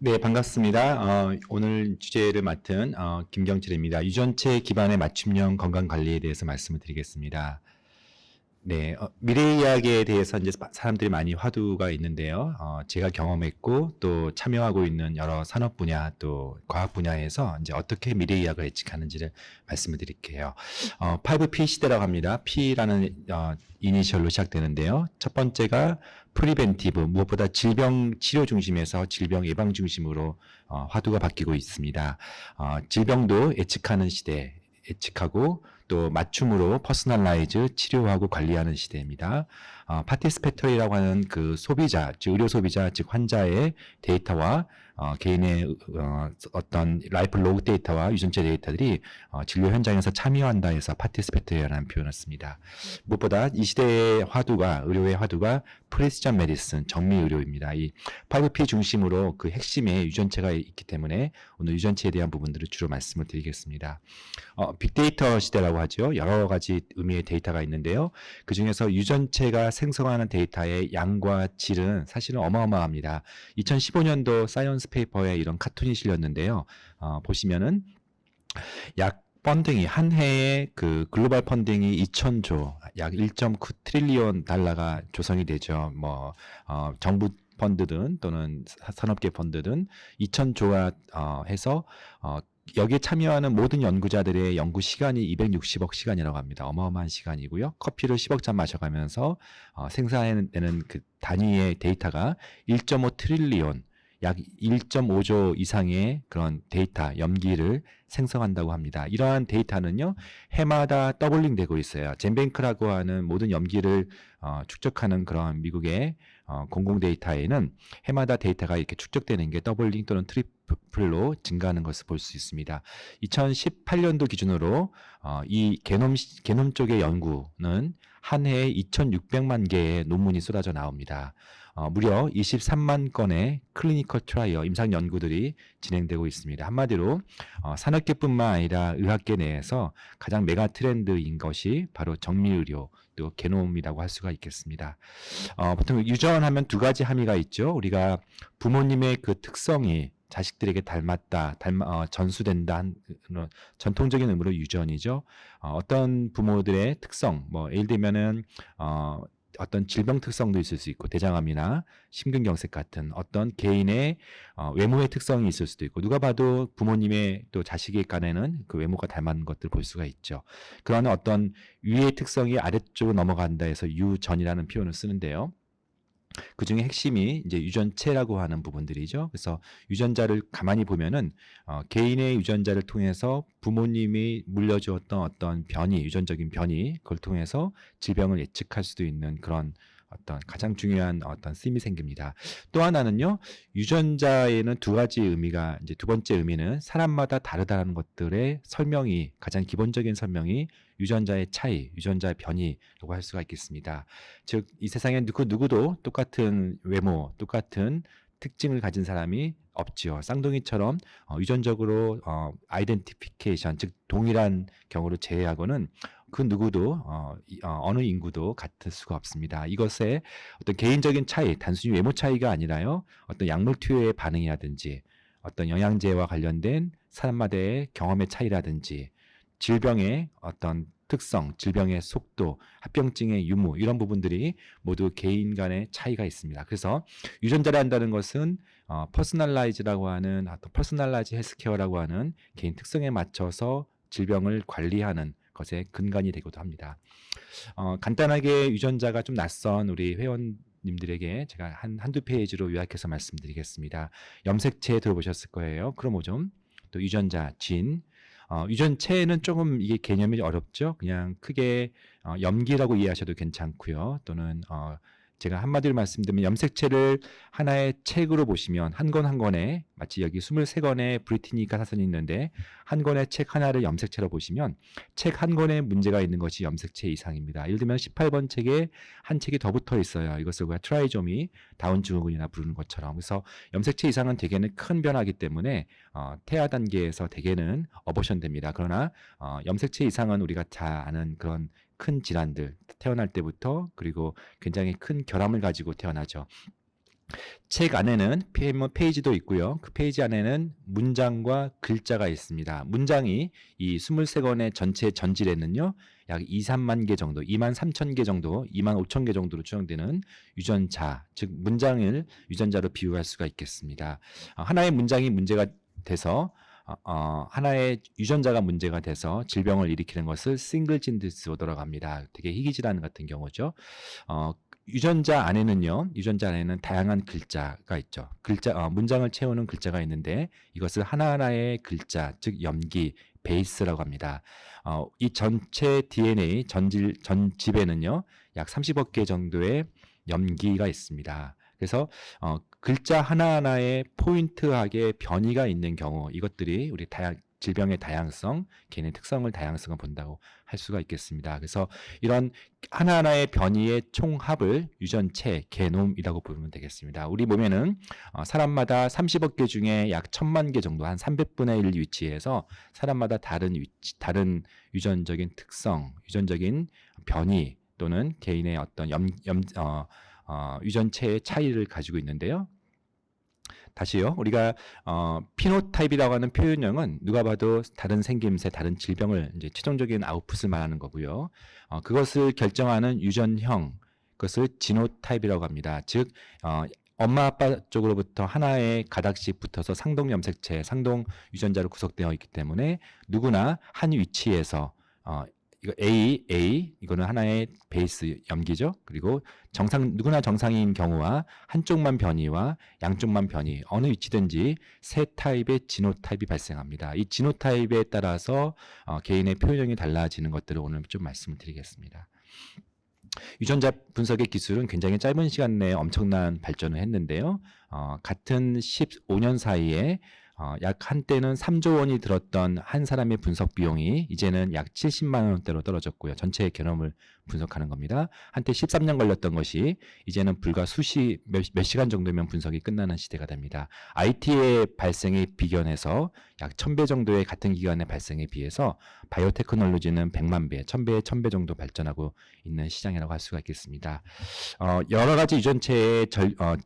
네, 반갑습니다. 오늘 주제를 맡은 김경철입니다. 유전체 기반의 맞춤형 건강관리에 대해서 말씀을 드리겠습니다. 네, 미래의학에 대해서 이제 사람들이 많이 화두가 있는데요. 제가 경험했고 또 참여하고 있는 여러 산업 분야 또 과학 분야에서 이제 어떻게 미래의학을 예측하는지를 말씀을 드릴게요. 5P 시대라고 합니다. P라는 이니셜로 시작되는데요. 첫 번째가 프리벤티브, 무엇보다 질병 치료 중심에서 질병 예방 중심으로 화두가 바뀌고 있습니다. 질병도 예측하는 시대, 예측하고 또 맞춤으로 퍼스널라이즈 치료하고 관리하는 시대입니다. 파티스페터리라고 하는 그 소비자, 즉 의료 소비자, 즉 환자의 데이터와 개인의 어떤 라이프 로그 데이터와 유전체 데이터들이 진료 현장에서 참여한다 해서 파티스페터리라는 표현을 씁니다. 무엇보다 이 시대의 화두가 의료의 화두가 프리시전 메디슨, 정밀 의료입니다. 이 5P 중심으로 그 핵심에 유전체가 있기 때문에 오늘 유전체에 대한 부분들을 주로 말씀을 드리겠습니다. 빅데이터 시대라고 하죠. 여러 가지 의미의 데이터가 있는데요. 그 중에서 유전체가 생성하는 데이터의 양과 질은 사실은 어마어마합니다. 2015년도 사이언스 페이퍼에 이런 카툰이 실렸는데요. 보시면은 약 펀딩이 한 해에 그 글로벌 펀딩이 2,000조, 약 1.9 트릴리온 달러가 조성이 되죠. 정부 펀드든 또는 산업계 펀드든 2,000조가 해서 여기에 참여하는 모든 연구자들의 연구 시간이 260억 시간이라고 합니다. 어마어마한 시간이고요. 커피를 10억 잔 마셔가면서 생산해내는 그 단위의 데이터가 1.5 트릴리온, 약 1.5조 이상의 그런 데이터, 염기를 생성한다고 합니다. 이러한 데이터는요, 해마다 더블링 되고 있어요. 젠뱅크라고 하는 모든 염기를 축적하는 그런 미국의 공공 데이터에는 해마다 데이터가 이렇게 축적되는 게 더블링 또는 트리플로 증가하는 것을 볼 수 있습니다. 2018년도 기준으로 이 게놈 쪽의 연구는 한 해에 2,600만 개의 논문이 쏟아져 나옵니다. 무려 23만 건의 클리니컬 트라이어, 임상 연구들이 진행되고 있습니다. 한마디로 산업계뿐만 아니라 의학계 내에서 가장 메가 트렌드인 것이 바로 정밀의료, 또 게놈이라고 할 수가 있겠습니다. 보통 유전하면 두 가지 함의가 있죠. 우리가 부모님의 그 특성이 자식들에게 닮았다, 전수된다, 전통적인 의미로 유전이죠. 어떤 부모들의 특성, 예를 들면은, 어떤 질병 특성도 있을 수 있고, 대장암이나 심근경색 같은 어떤 개인의 외모의 특성이 있을 수도 있고, 누가 봐도 부모님의 또 자식의 간에는 그 외모가 닮은 것들 볼 수가 있죠. 그러한 어떤 위의 특성이 아래쪽으로 넘어간다 해서 유전이라는 표현을 쓰는데요. 그 중에 핵심이 이제 유전체라고 하는 부분들이죠. 그래서 유전자를 가만히 보면은 개인의 유전자를 통해서 부모님이 물려주었던 어떤 변이, 유전적인 변이, 그걸 통해서 질병을 예측할 수도 있는 그런 어떤 가장 중요한 어떤 쓰임이 생깁니다. 또 하나는요, 유전자에는 두 가지 의미가, 이제 두 번째 의미는 사람마다 다르다는 것들의 설명이, 가장 기본적인 설명이 유전자의 차이, 유전자의 변이라고 할 수가 있겠습니다. 즉, 이 세상에 그 누구도 똑같은 외모, 똑같은 특징을 가진 사람이 없지요. 쌍둥이처럼 유전적으로 아이덴티피케이션, 즉 동일한 경우를 제외하고는 그 누구도 어느 인구도 같을 수가 없습니다. 이것의 어떤 개인적인 차이, 단순히 외모 차이가 아니라요, 어떤 약물 투여의 반응이라든지 어떤 영양제와 관련된 사람마다의 경험의 차이라든지 질병의 어떤 특성, 질병의 속도, 합병증의 유무, 이런 부분들이 모두 개인 간의 차이가 있습니다. 그래서 유전자를 한다는 것은 퍼스널라이즈라고 하는, 퍼스널라이즈 헬스케어라고 하는 개인 특성에 맞춰서 질병을 관리하는 것의 근간이 되기도 합니다. 간단하게 유전자가 좀 낯선 우리 회원님들에게 제가 한두 페이지로 요약해서 말씀드리겠습니다. 염색체 들어보셨을 거예요. 크로모좀, 또 유전자, 진, 유전체는 조금 이게 개념이 어렵죠. 그냥 크게 염기라고 이해하셔도 괜찮고요. 또는 제가 한마디로 말씀드리면 염색체를 하나의 책으로 보시면 한 권 한 권에, 마치 여기 23권의 브리티니카 사선이 있는데 한 권의 책 하나를 염색체로 보시면 책 한 권에 문제가 있는 것이 염색체 이상입니다. 예를 들면 18번 책에 한 책이 더 붙어 있어요. 이것을 우리가 트라이조미, 다운 증후군이나 부르는 것처럼. 그래서 염색체 이상은 대개는 큰 변화이기 때문에 태아 단계에서 대개는 어버션 됩니다. 그러나 염색체 이상은 우리가 잘 아는 그런 큰 질환들, 태어날 때부터, 그리고 굉장히 큰 결함을 가지고 태어나죠. 책 안에는 페이지도 있고요. 그 페이지 안에는 문장과 글자가 있습니다. 문장이 이 23권의 전체 전질에는요. 약 2, 3만 개 정도, 2만 3천 개 정도, 2만 5천 개 정도로 추정되는 유전자, 즉 문장을 유전자로 비유할 수가 있겠습니다. 하나의 문장이 문제가 돼서 하나의 유전자가 문제가 돼서 질병을 일으키는 것을 싱글진 디스오더라고 합니다. 되게 희귀질환 같은 경우죠. 유전자 안에는 다양한 글자가 있죠. 문장을 채우는 글자가 있는데 이것을 하나하나의 글자, 즉 염기, 베이스라고 합니다. 이 전체 DNA 전집에는요, 약 30억 개 정도의 염기가 있습니다. 그래서 글자 하나하나에 포인트하게 변이가 있는 경우, 이것들이 우리 질병의 다양성, 개인의 특성을 다양성을 본다고 할 수가 있겠습니다. 그래서 이런 하나하나의 변이의 총합을 유전체, 게놈이라고 부르면 되겠습니다. 우리 몸에는 사람마다 30억 개 중에 약 1000만 개 정도, 한 300분의 1 위치에서 사람마다 다른 유전적인 특성, 유전적인 변이 또는 개인의 어떤 유전체의 차이를 가지고 있는데요. 다시요. 우리가 피노타입이라고 하는 표현형은 누가 봐도 다른 생김새, 다른 질병을 이제 최종적인 아웃풋을 말하는 거고요. 그것을 결정하는 유전형, 그것을 지노타입이라고 합니다. 즉 엄마 아빠 쪽으로부터 하나의 가닥씩 붙어서 상동 염색체, 상동 유전자로 구성되어 있기 때문에 누구나 한 위치에서 이거 A 이거는 하나의 베이스 염기죠. 그리고 누구나 정상인 경우와 한쪽만 변이와 양쪽만 변이, 어느 위치든지 세 타입의 지노타입이 발생합니다. 이 지노타입에 따라서 개인의 표현형이 달라지는 것들을 오늘 좀 말씀을 드리겠습니다. 유전자 분석의 기술은 굉장히 짧은 시간 내에 엄청난 발전을 했는데요. 같은 15년 사이에 약 한때는 3조 원이 들었던 한 사람의 분석 비용이 이제는 약 70만 원대로 떨어졌고요. 전체 게놈을 분석하는 겁니다. 한때 13년 걸렸던 것이 이제는 불과 몇 시간 정도면 분석이 끝나는 시대가 됩니다. IT의 발생에 비견해서 약 1000배 정도의 같은 기간의 발생에 비해서 바이오테크놀로지는 100만 배, 1000배에 1000배 정도 발전하고 있는 시장이라고 할 수가 있겠습니다. 여러 가지 유전체의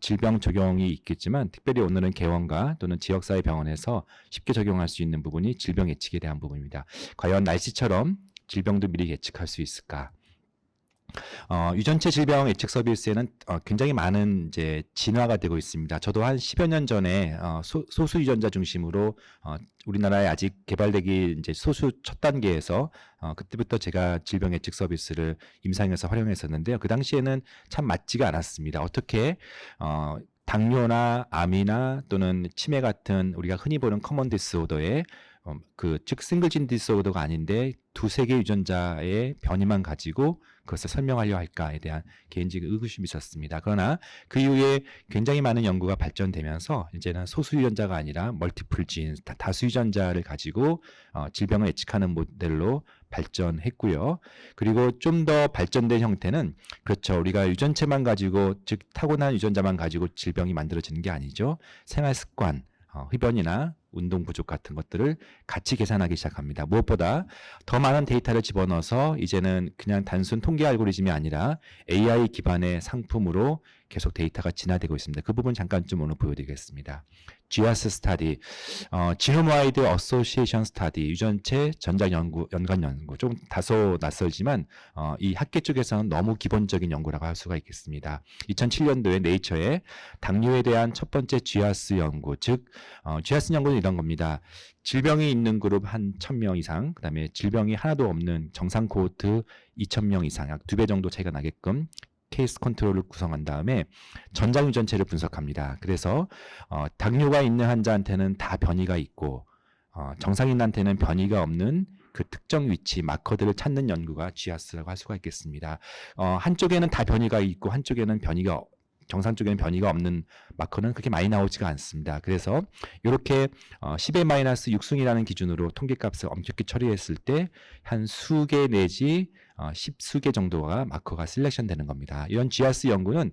질병 적용이 있겠지만 특별히 오늘은 개원가 또는 지역사회 병원에서 쉽게 적용할 수 있는 부분이 질병 예측에 대한 부분입니다. 과연 날씨처럼 질병도 미리 예측할 수 있을까? 유전체 질병 예측 서비스에는 굉장히 많은 이제 진화가 되고 있습니다. 저도 한 10여 년 전에 소수 유전자 중심으로 우리나라에 아직 개발되기 이제 소수 첫 단계에서 그때부터 제가 질병 예측 서비스를 임상에서 활용했었는데요. 그 당시에는 참 맞지가 않았습니다. 어떻게 당뇨나 암이나 또는 치매 같은 우리가 흔히 보는 커먼 디스오더에 즉 싱글진 디스오더가 아닌데 두세 개 유전자의 변이만 가지고 그것을 설명하려 할까에 대한 개인적인 의구심이 있었습니다. 그러나 그 이후에 굉장히 많은 연구가 발전되면서 이제는 소수 유전자가 아니라 멀티플 진, 다수 유전자를 가지고 질병을 예측하는 모델로 발전했고요. 그리고 좀 더 발전된 형태는 그렇죠. 우리가 유전체만 가지고 즉 타고난 유전자만 가지고 질병이 만들어지는 게 아니죠. 생활 습관, 흡연이나 운동 부족 같은 것들을 같이 계산하기 시작합니다. 무엇보다 더 많은 데이터를 집어넣어서 이제는 그냥 단순 통계 알고리즘이 아니라 AI 기반의 상품으로 계속 데이터가 진화되고 있습니다. 그 부분 잠깐 좀 오늘 보여드리겠습니다. GWAS 스타디, 지노 와이드 어소시에이션 스타디, 유전체 전장 연관 연구, 좀 다소 낯설지만 이 학계 쪽에서는 너무 기본적인 연구라고 할 수가 있겠습니다. 2007년도에 네이처에 당뇨에 대한 첫 번째 GWAS 연구, 즉 GWAS 연구는 이런 겁니다. 질병이 있는 그룹 한 1000명 이상, 그 다음에 질병이 하나도 없는 정상 코호트 2000명 이상, 약 2배 정도 차이가 나게끔 케이스 컨트롤을 구성한 다음에 전장 유전체를 분석합니다. 그래서 당뇨가 있는 환자한테는 다 변이가 있고 정상인한테는 변이가 없는 그 특정 위치 마커들을 찾는 연구가 GWAS라고 할 수가 있겠습니다. 한쪽에는 다 변이가 있고 한쪽에는 정상 쪽에는 변이가 없는 마커는 그렇게 많이 나오지가 않습니다. 그래서 이렇게 10의 마이너스 6승이라는 기준으로 통계값을 엄격히 처리했을 때 한 수개 내지 10수개 정도가 마커가 셀렉션 되는 겁니다. 이런 GWAS 연구는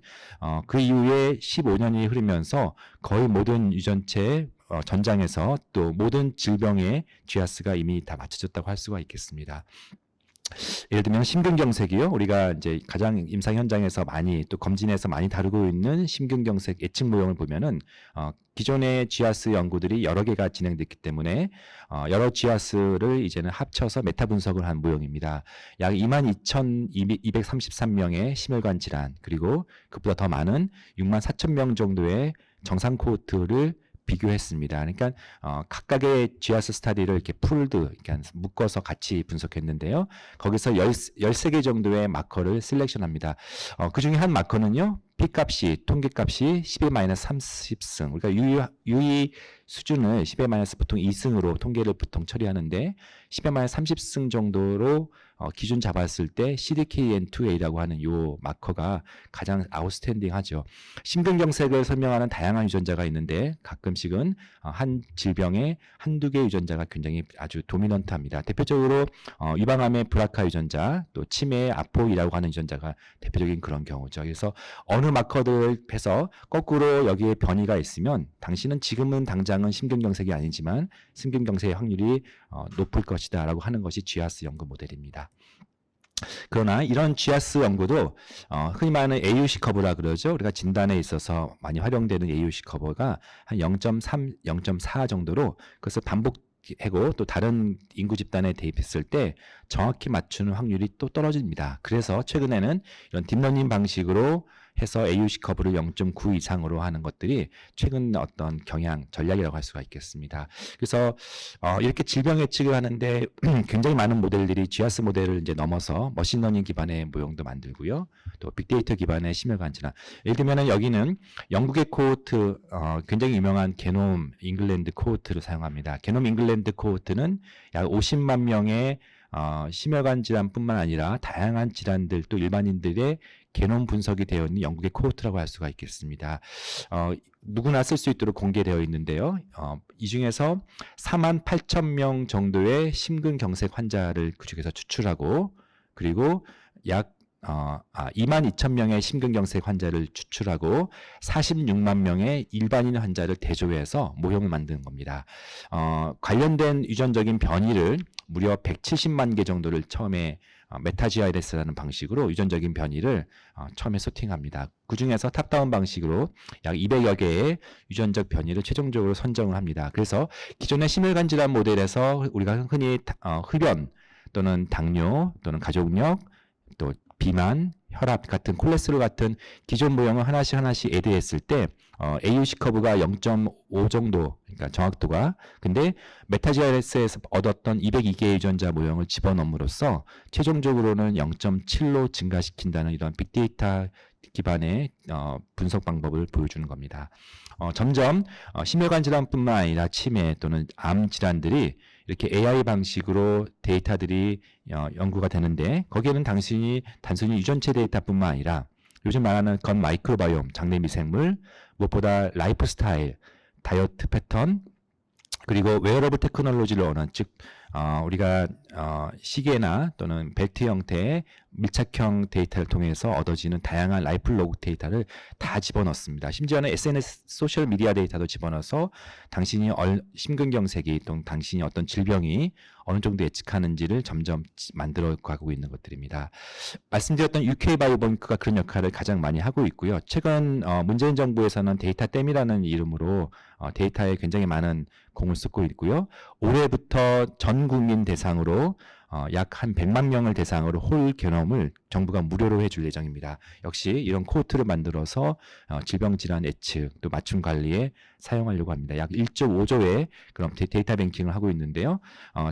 그 이후에 15년이 흐르면서 거의 모든 유전체 전장에서 또 모든 질병의 GWAS가 이미 다 맞춰졌다고 할 수가 있겠습니다. 예를 들면 심근경색이요. 우리가 이제 가장 임상 현장에서 많이 또 검진에서 많이 다루고 있는 심근경색 예측 모형을 보면은 기존의 GWAS 연구들이 여러 개가 진행됐기 때문에 여러 GWAS를 이제는 합쳐서 메타 분석을 한 모형입니다. 약 22,233명의 심혈관 질환 그리고 그보다 더 많은 64,000명 정도의 정상 코호트를 비교했습니다. 그러니까 각각의 GWAS 스터디를 이렇게 풀드, 그러니까 묶어서 같이 분석했는데요. 거기서 13개 정도의 마커를 셀렉션합니다. 그 중에 한 마커는요. P값이, 통계값이 10-30승. 우리가 유의 수준을 10-, 보통 2승으로 통계를 보통 처리하는데 10-30승 정도로 기준 잡았을 때 CDKN2A라고 하는 이 마커가 가장 아웃스탠딩하죠. 심근경색을 설명하는 다양한 유전자가 있는데 가끔씩은 한 질병의 한두 개 유전자가 굉장히 아주 도미넌트합니다. 대표적으로 유방암의 브라카 유전자, 또 치매의 아포이라고 하는 유전자가 대표적인 그런 경우죠. 그래서 어느 마커들 해서 거꾸로 여기에 변이가 있으면 당신은 지금은 당장은 심근경색이 아니지만 심근경색의 확률이 높을 것이다 라고 하는 것이 GWAS 연구 모델입니다. 그러나 이런 GWAS 연구도 흔히 말하는 AUC 커브라 그러죠. 우리가 진단에 있어서 많이 활용되는 AUC 커브가 한 0.3, 0.4 정도로 그것을 반복하고 또 다른 인구 집단에 대입했을 때 정확히 맞추는 확률이 또 떨어집니다. 그래서 최근에는 이런 딥러닝 방식으로 해서 AUC 커브를 0.9 이상으로 하는 것들이 최근 어떤 경향, 전략이라고 할 수가 있겠습니다. 그래서 이렇게 질병 예측을 하는데 굉장히 많은 모델들이 GWAS 모델을 이제 넘어서 머신러닝 기반의 모형도 만들고요. 또 빅데이터 기반의 심혈관 질환. 예를 들면 여기는 영국의 코호트, 굉장히 유명한 게놈 잉글랜드 코호트를 사용합니다. 게놈 잉글랜드 코호트는 약 50만 명의 심혈관 질환뿐만 아니라 다양한 질환들 또 일반인들의 게놈 분석이 되어 있는 영국의 코호트라고 할 수가 있겠습니다. 누구나 쓸 수 있도록 공개되어 있는데요. 이 중에서 48,000명 정도의 심근경색 환자를 그 중에서 추출하고 그리고 약 22,000명의 심근경색 환자를 추출하고 46만 명의 일반인 환자를 대조해서 모형을 만드는 겁니다. 관련된 유전적인 변이를 무려 170만 개 정도를 처음에 메타GIS라는 방식으로 유전적인 변이를 처음에 소팅합니다. 그 중에서 탑다운 방식으로 약 200여 개의 유전적 변이를 최종적으로 선정을 합니다. 그래서 기존의 심혈관 질환 모델에서 우리가 흔히 흡연 또는 당뇨 또는 가족력 또 비만, 혈압 같은 콜레스테롤 같은 기존 모형을 하나씩 애드했을 때 AUC 커브가 0.5 정도, 그러니까 정확도가. 근데 메타GIS에서 얻었던 202개의 유전자 모형을 집어넣음으로써 최종적으로는 0.7로 증가시킨다는 이런 빅데이터 기반의 분석 방법을 보여주는 겁니다. 점점 심혈관 질환뿐만 아니라 치매 또는 암 질환들이 이렇게 AI 방식으로 데이터들이 연구가 되는데 거기에는 단순히 유전체 데이터뿐만 아니라 요즘 말하는 건 마이크로바이옴, 장내 미생물, 무엇보다 라이프 스타일, 다이어트 패턴, 그리고 웨어러블 테크놀로지를 얻는 즉 우리가 시계나 또는 벨트 형태의 밀착형 데이터를 통해서 얻어지는 다양한 라이프 로그 데이터를 다 집어넣습니다. 심지어는 SNS 소셜 미디어 데이터도 집어넣어서 당신이 심근경색이 또는 당신이 어떤 질병이 어느 정도 예측하는지를 점점 만들어 가고 있는 것들입니다. 말씀드렸던 UK 바이오뱅크가 그런 역할을 가장 많이 하고 있고요. 최근 문재인 정부에서는 데이터댐이라는 이름으로 데이터에 굉장히 많은 공을 쏟고 있고요. 올해부터 전 국민 대상으로 약 한 100만 명을 대상으로 홀 게놈을 정부가 무료로 해줄 예정입니다. 역시 이런 코호트를 만들어서 질병질환 예측 또 맞춤 관리에 사용하려고 합니다. 약 1.5조의 그런 데이터 뱅킹을 하고 있는데요.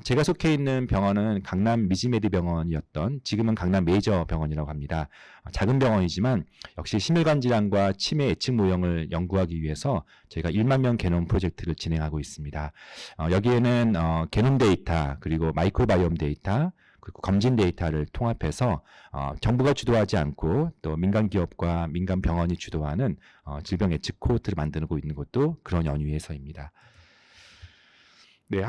제가 속해 있는 병원은 강남 미지메디 병원이었던 지금은 강남 메이저 병원이라고 합니다. 작은 병원이지만 역시 심혈관 질환과 치매 예측 모형을 연구하기 위해서 저희가 1만 명 게놈 프로젝트를 진행하고 있습니다. 여기에는 게놈 데이터 그리고 마이크로바이옴 데이터 그리고 검진 데이터를 통합해서 정부가 주도하지 않고 또 민간 기업과 민간 병원이 주도하는 질병 예측 코호트를 만들고 있는 것도 그런 연유에서입니다. 네,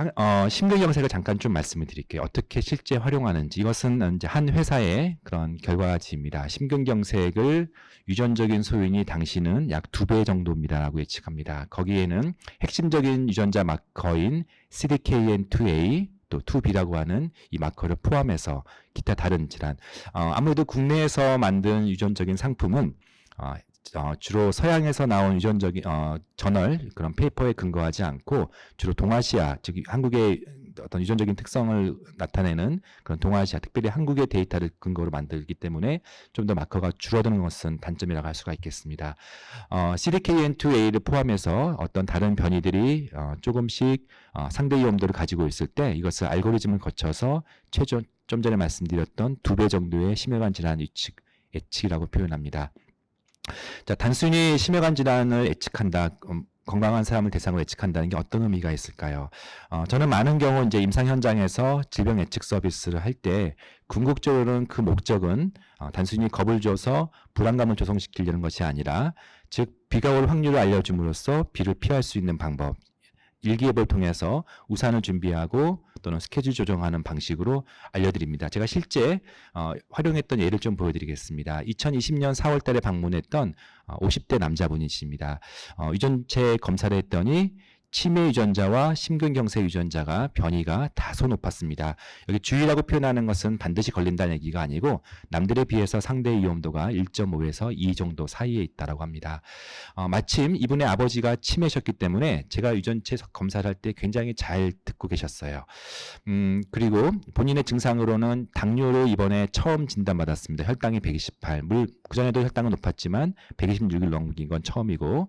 심근경색을 잠깐 좀 말씀을 드릴게요. 어떻게 실제 활용하는지. 이것은 이제 한 회사의 그런 결과지입니다. 심근경색을 유전적인 소인이 당신은 약 2배 정도입니다라고 예측합니다. 거기에는 핵심적인 유전자 마커인 CDKN2A 것도 2B라고 하는 이 마커를 포함해서 기타 다른 질환. 아무래도 국내에서 만든 유전적인 상품은 주로 서양에서 나온 유전적인 저널 그런 페이퍼에 근거하지 않고 주로 동아시아, 즉 한국의 어떤 유전적인 특성을 나타내는 그런 동아시아, 특별히 한국의 데이터를 근거로 만들기 때문에 좀 더 마커가 줄어드는 것은 단점이라고 할 수가 있겠습니다. CDKN2A를 포함해서 어떤 다른 변이들이 조금씩 상대 위험도를 가지고 있을 때 이것을 알고리즘을 거쳐서 최종 좀 전에 말씀드렸던 2배 정도의 심혈관 질환 예측이라고 표현합니다. 자, 단순히 심혈관 질환을 예측한다, 건강한 사람을 대상으로 예측한다는 게 어떤 의미가 있을까요? 저는 많은 경우 이제 임상 현장에서 질병 예측 서비스를 할 때 궁극적으로는 그 목적은 단순히 겁을 줘서 불안감을 조성시키려는 것이 아니라, 즉 비가 올 확률을 알려줌으로써 비를 피할 수 있는 방법, 일기예보를 통해서 우산을 준비하고 또는 스케줄 조정하는 방식으로 알려드립니다. 제가 실제 활용했던 예를 좀 보여드리겠습니다. 2020년 4월 달에 방문했던 50대 남자분이십니다. 유전체 검사를 했더니 치매 유전자와 심근경색 유전자가 변이가 다소 높았습니다. 여기 주의라고 표현하는 것은 반드시 걸린다는 얘기가 아니고 남들에 비해서 상대 위험도가 1.5에서 2 정도 사이에 있다고 합니다. 마침 이분의 아버지가 치매셨기 때문에 제가 유전체 검사를 할 때 굉장히 잘 듣고 계셨어요. 그리고 본인의 증상으로는 당뇨를 이번에 처음 진단받았습니다. 혈당이 128, 그전에도 혈당은 높았지만 126을 넘긴 건 처음이고,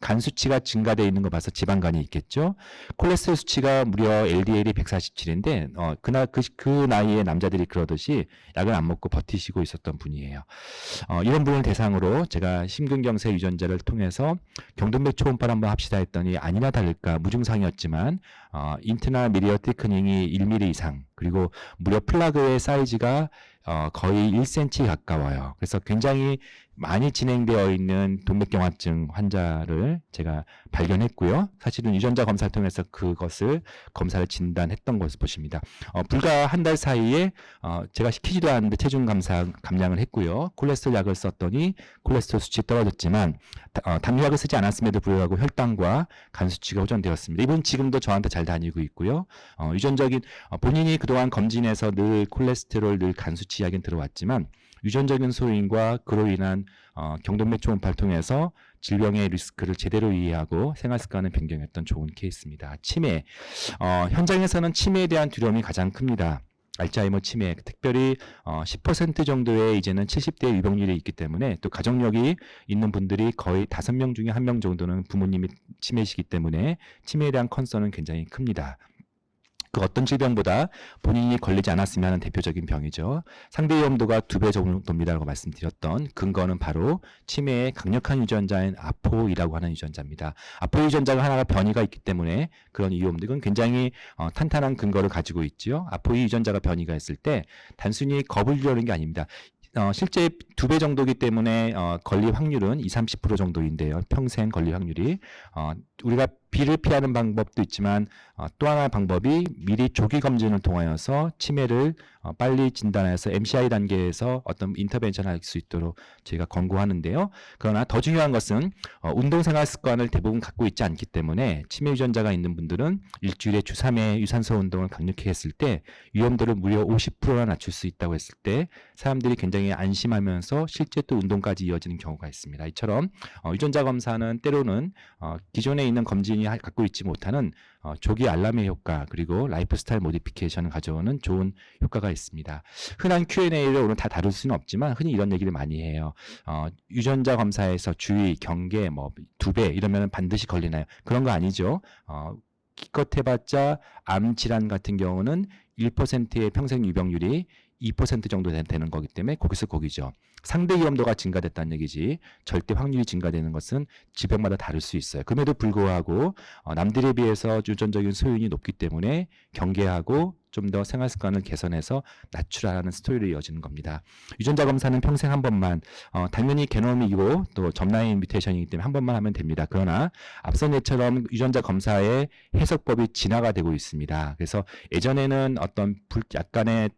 간 수치가 증가되어 있는 거 봐서 지방간이 있겠죠. 콜레스테롤 수치가 무려 LDL이 147인데 그 나이에 남자들이 그러듯이 약을 안 먹고 버티시고 있었던 분이에요. 이런 분을 대상으로 제가 심근경색 유전자를 통해서 경동맥 초음파를 한번 합시다 했더니 아니나 다를까 무증상이었지만 인트나 미리어 티크닝이 1mm 이상, 그리고 무려 플라그의 사이즈가 거의 1cm 가까워요. 그래서 굉장히 많이 진행되어 있는 동맥경화증 환자를 제가 발견했고요. 사실은 유전자 검사를 통해서 그것을 검사를 진단했던 것을 보십니다. 불과 한 달 사이에 제가 시키지도 않는데 체중 감량을 했고요. 콜레스테롤 약을 썼더니 콜레스테롤 수치 떨어졌지만 당뇨약을 쓰지 않았음에도 불구하고 혈당과 간 수치가 호전되었습니다. 이분 지금도 저한테 잘 다니고 있고요. 유전적인 본인이 그동안 검진에서 늘 콜레스테롤, 늘 간 수치 이야기는 들어왔지만 유전적인 소인과 그로 인한 경동맥 초음파를 통해서 질병의 리스크를 제대로 이해하고 생활습관을 변경했던 좋은 케이스입니다. 치매, 현장에서는 치매에 대한 두려움이 가장 큽니다. 알츠하이머 치매, 특별히 10% 정도의 이제는 70대 유병률이 있기 때문에, 또 가족력이 있는 분들이 거의 5명 중에 1명 정도는 부모님이 치매이시기 때문에 치매에 대한 컨선은 굉장히 큽니다. 그 어떤 질병보다 본인이 걸리지 않았으면 하는 대표적인 병이죠. 상대 위험도가 2배 정도입니다라고 말씀드렸던 근거는 바로 치매의 강력한 유전자인 아포이라고 하는 유전자입니다. 아포 유전자가 하나가 변이가 있기 때문에 그런 위험들은 굉장히 탄탄한 근거를 가지고 있죠. 아포이 유전자가 변이가 있을 때 단순히 겁을 주려는 게 아닙니다. 실제 2배 정도이기 때문에 걸릴 확률은 20-30% 정도인데요. 평생 걸릴 확률이. 우리가 비를 피하는 방법도 있지만 또 하나의 방법이 미리 조기 검진을 통하여서 치매를 빨리 진단해서 MCI 단계에서 어떤 인터벤션을 할 수 있도록 저희가 권고하는데요. 그러나 더 중요한 것은 운동생활 습관을 대부분 갖고 있지 않기 때문에 치매 유전자가 있는 분들은 일주일에 주 3회 유산소 운동을 강력히 했을 때 위험도를 무려 50%나 낮출 수 있다고 했을 때 사람들이 굉장히 안심하면서 실제 또 운동까지 이어지는 경우가 있습니다. 이처럼 유전자 검사는 때로는 기존에 있는 검진이 갖고 있지 못하는 조기 알람의 효과, 그리고 라이프스타일 모디피케이션을 가져오는 좋은 효과가 있습니다. 흔한 Q&A를 오늘 다 다룰 수는 없지만 흔히 이런 얘기를 많이 해요. 유전자 검사에서 주의, 경계, 2배 이러면 반드시 걸리나요? 그런 거 아니죠. 기껏 해봤자 암 질환 같은 경우는 1%의 평생 유병률이 2% 정도 되는 거기 때문에 거기서 거기죠. 상대 위험도가 증가됐다는 얘기지 절대 확률이 증가되는 것은 질병마다 다를 수 있어요. 그럼에도 불구하고 남들에 비해서 유전적인 소윤이 높기 때문에 경계하고 좀 더 생활 습관을 개선해서 낮추라는 스토리로 이어지는 겁니다. 유전자 검사는 평생 한 번만, 당연히 게놈이고 또 점라인 뮤테이션이기 때문에 한 번만 하면 됩니다. 그러나 앞선 예처럼 유전자 검사의 해석법이 진화가 되고 있습니다. 그래서 예전에는 어떤 약간의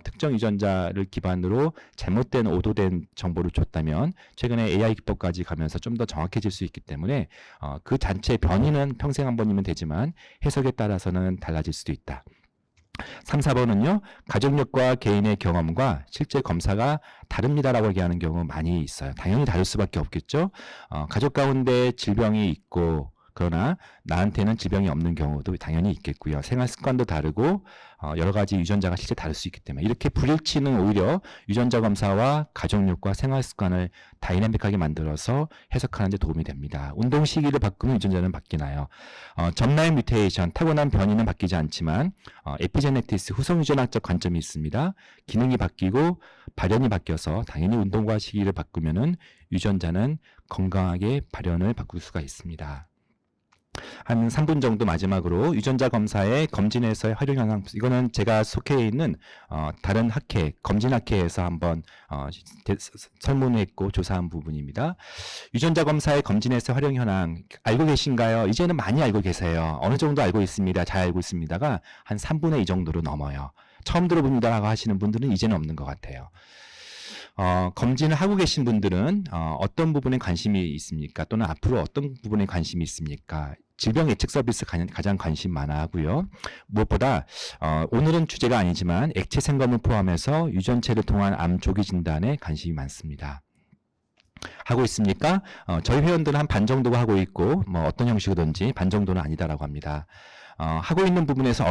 특정 유전자를 기반으로 잘못된 오도된 정보를 줬다면 최근에 AI 기법까지 가면서 좀 더 정확해질 수 있기 때문에 그 단체 변이는 평생 한 번이면 되지만 해석에 따라서는 달라질 수도 있다. 3, 4번은요. 가족력과 개인의 경험과 실제 검사가 다릅니다라고 얘기하는 경우 많이 있어요. 당연히 다를 수밖에 없겠죠. 가족 가운데 질병이 있고 그러나 나한테는 질병이 없는 경우도 당연히 있겠고요. 생활 습관도 다르고 여러 가지 유전자가 실제 다를 수 있기 때문에 이렇게 불일치는 오히려 유전자 검사와 가족력과 생활 습관을 다이내믹하게 만들어서 해석하는 데 도움이 됩니다. 운동 시기를 바꾸면 유전자는 바뀌나요? 점라인 뮤테이션, 타고난 변이는 바뀌지 않지만 에피제네티스, 후성 유전학적 관점이 있습니다. 기능이 바뀌고 발현이 바뀌어서 당연히 운동과 시기를 바꾸면은 유전자는 건강하게 발현을 바꿀 수가 있습니다. 한 3분 정도 마지막으로 유전자 검사의 검진에서의 활용 현황, 이거는 제가 속해 있는 다른 학회, 검진학회에서 한번 설문했고 조사한 부분입니다. 유전자 검사의 검진에서 활용 현황 알고 계신가요? 이제는 많이 알고 계세요. 어느 정도 알고 있습니다. 잘 알고 있습니다가 한 3분의 2 정도로 넘어요. 처음 들어봅니다라고 하시는 분들은 이제는 없는 것 같아요. 검진을 하고 계신 분들은 어떤 부분에 관심이 있습니까? 또는 앞으로 어떤 부분에 관심이 있습니까? 질병 예측 서비스 가장 관심 많아 하고요. 무엇보다 오늘은 주제가 아니지만 액체 생검을 포함해서 유전체를 통한 암 조기 진단에 관심이 많습니다. 하고 있습니까? 저희 회원들은 한 반 정도가 하고 있고 뭐 어떤 형식이든지 반 정도는 아니다라고 합니다. 하고 있는 부분에서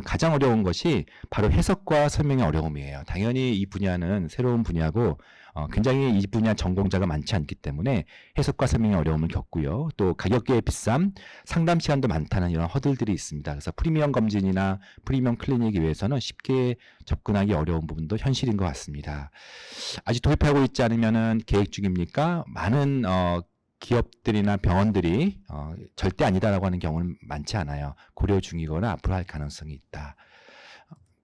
가장 어려운 것이 바로 해석과 설명의 어려움이에요. 당연히 이 분야는 새로운 분야고 굉장히 이 분야 전공자가 많지 않기 때문에 해석과 설명의 어려움을 겪고요. 또 가격대의 비쌈, 상담 시간도 많다는 이런 허들들이 있습니다. 그래서 프리미엄 검진이나 프리미엄 클리닉에 위해서는 쉽게 접근하기 어려운 부분도 현실인 것 같습니다. 아직 도입하고 있지 않으면은 계획 중입니까? 많은 기업들이나 병원들이 절대 아니다라고 하는 경우는 많지 않아요. 고려 중이거나 앞으로 할 가능성이 있다.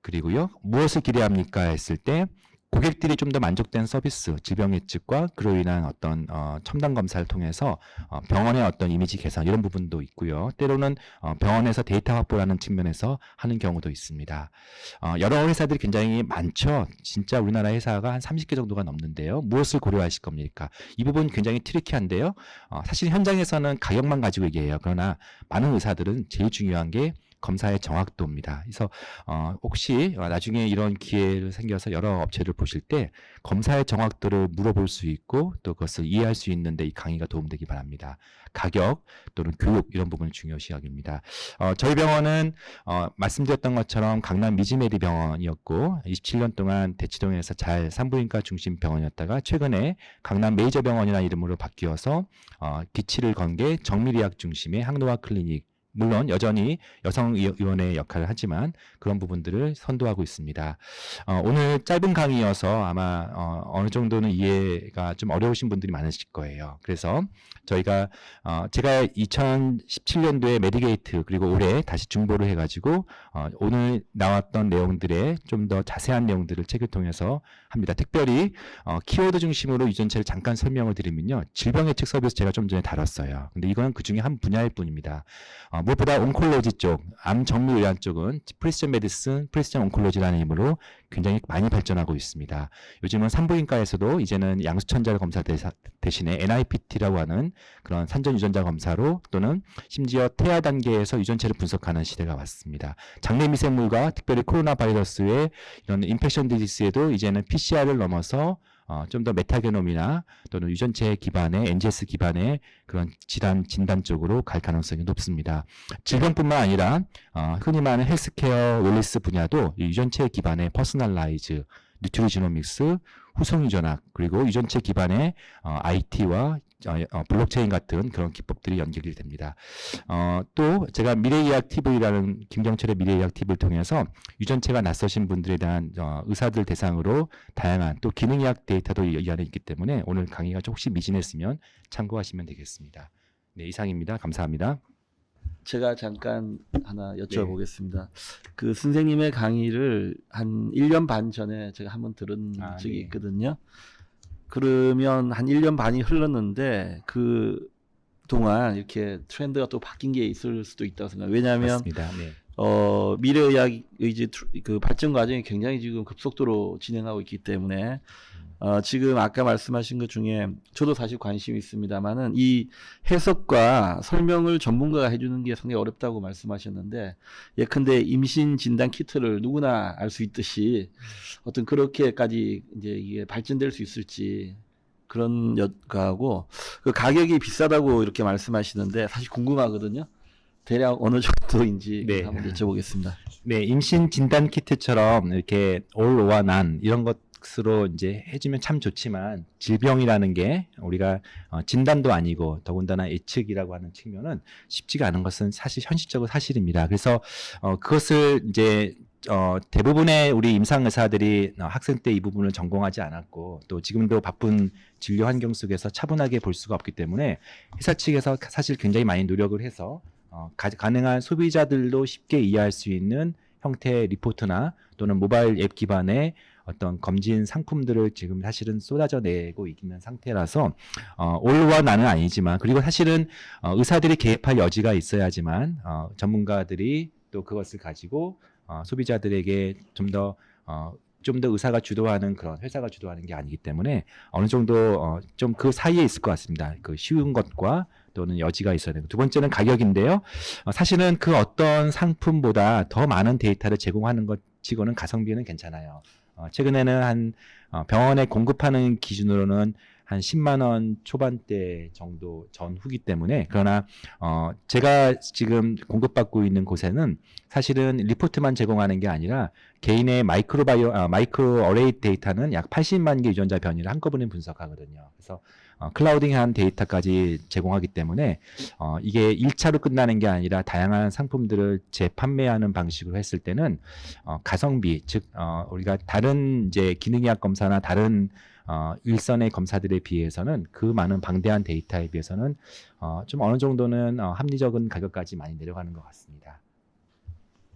그리고요, 무엇을 기대합니까 했을 때 고객들이 좀 더 만족된 서비스, 질병 예측과 그로 인한 어떤 첨단 검사를 통해서 병원의 어떤 이미지 개선 이런 부분도 있고요. 때로는 병원에서 데이터 확보라는 측면에서 하는 경우도 있습니다. 여러 회사들이 굉장히 많죠. 진짜 우리나라 회사가 한 30개 정도가 넘는데요. 무엇을 고려하실 겁니까? 이 부분 굉장히 트리키한데요. 사실 현장에서는 가격만 가지고 얘기해요. 그러나 많은 의사들은 제일 중요한 게 검사의 정확도입니다. 그래서 혹시 나중에 이런 기회를 생겨서 여러 업체를 보실 때 검사의 정확도를 물어볼 수 있고 또 그것을 이해할 수 있는데 이 강의가 도움되기 바랍니다. 가격 또는 교육 이런 부분을 중요시 여깁니다. 저희 병원은 말씀드렸던 것처럼 강남 미지메디 병원이었고 27년 동안 대치동에서 잘 산부인과 중심 병원이었다가 최근에 강남 메이저 병원이라는 이름으로 바뀌어서 기치를 건 게 정밀의학 중심의 항노화 클리닉, 물론 여전히 여성위원회 역할을 하지만 그런 부분들을 선도하고 있습니다. 오늘 짧은 강의여서 아마 어느 정도는 이해가 좀 어려우신 분들이 많으실 거예요. 그래서 저희가 제가 2017년도에 메디게이트 그리고 올해 다시 중보를 해가지고 오늘 나왔던 내용들의 좀 더 자세한 내용들을 책을 통해서 합니다. 특별히 키워드 중심으로 유전체를 잠깐 설명을 드리면요. 질병 예측 서비스 제가 좀 전에 다뤘어요. 근데 이거는 그중에 한 분야일 뿐입니다. 무엇보다 온콜로지 쪽, 암 정밀의학 쪽은 프리시전 메디슨, 프리시전 온콜로지라는 이름으로 굉장히 많이 발전하고 있습니다. 요즘은 산부인과에서도 이제는 양수천자 검사 대신에 NIPT라고 하는 그런 산전 유전자 검사로 또는 심지어 태아 단계에서 유전체를 분석하는 시대가 왔습니다. 장내 미생물과 특별히 코로나 바이러스의 이런 인펙션 디지스에도 이제는 PCR을 넘어서 좀 더 메타게놈이나 또는 유전체 기반의 NGS 기반의 그런 질환 진단 쪽으로 갈 가능성이 높습니다. 질병뿐만 아니라 흔히 말하는 헬스케어 웰리스 분야도 유전체 기반의 퍼스널라이즈, 뉴트리지노믹스, 후성 유전학 그리고 유전체 기반의 IT와 블록체인 같은 그런 기법들이 연결이 됩니다. 또 제가 미래의학 TV라는 김경철의 미래의학 TV를 통해서 유전체가 낯서신 분들에 대한 의사들 대상으로 다양한 또 기능의학 데이터도 이 안에 있기 때문에 오늘 강의가 혹시 미진했으면 참고하시면 되겠습니다. 네, 이상입니다. 감사합니다. 제가 잠깐 하나 여쭤보겠습니다. 그 선생님의 강의를 한 1년 반 전에 제가 한번 들은 적이 있거든요. 그러면 한 1년 반이 흘렀는데 그 동안 이렇게 트렌드가 또 바뀐 게 있을 수도 있다고 생각해요. 왜냐하면 미래의학의 이제 그 발전 과정이 굉장히 지금 급속도로 진행하고 있기 때문에 지금 아까 말씀하신 것 중에 저도 사실 관심이 있습니다만은 이 해석과 설명을 전문가가 해주는 게 상당히 어렵다고 말씀하셨는데 예컨대 임신 진단 키트를 누구나 알 수 있듯이 어떤 그렇게까지 이제 이게 발전될 수 있을지 그런 여가하고 그 가격이 비싸다고 이렇게 말씀하시는데 사실 궁금하거든요. 대략 어느 정도인지 네. 한번 여쭤보겠습니다. 네, 임신 진단 키트처럼 이렇게 all or none 이런 것으로 이제 해주면 참 좋지만 질병이라는 게 우리가 진단도 아니고 더군다나 예측이라고 하는 측면은 쉽지가 않은 것은 사실 현실적으로 사실입니다. 그래서 그것을 이제 대부분의 우리 임상 의사들이 학생 때 이 부분을 전공하지 않았고 또 지금도 바쁜 진료 환경 속에서 차분하게 볼 수가 없기 때문에 회사 측에서 사실 굉장히 많이 노력을 해서 가능한 소비자들도 쉽게 이해할 수 있는 형태의 리포트나 또는 모바일 앱 기반의 어떤 검진 상품들을 지금 사실은 쏟아져 내고 있는 상태라서 올와 나는 아니지만 그리고 사실은 의사들이 개입할 여지가 있어야지만 전문가들이 또 그것을 가지고 소비자들에게 좀 더 의사가 주도하는 그런 회사가 주도하는 게 아니기 때문에 어느 정도 좀 그 사이에 있을 것 같습니다. 그 쉬운 것과 또는 여지가 있어야 되고 두 번째는 가격인데요. 사실은 그 어떤 상품보다 더 많은 데이터를 제공하는 것 치고는 가성비는 괜찮아요. 최근에는 한 병원에 공급하는 기준으로는 한 10만 원 초반대 정도 전후기 때문에 그러나 제가 지금 공급받고 있는 곳에는 사실은 리포트만 제공하는 게 아니라 개인의 마이크로 어레이 데이터는 약 80만 개 유전자 변이를 한꺼번에 분석하거든요. 그래서 클라우딩한 데이터까지 제공하기 때문에 이게 1차로 끝나는 게 아니라 다양한 상품들을 재판매하는 방식으로 했을 때는 가성비 즉 우리가 다른 이제 기능의학 검사나 다른 일선의 검사들에 비해서는 그 많은 방대한 데이터에 비해서는 좀 어느 정도는 합리적인 가격까지 많이 내려가는 것 같습니다.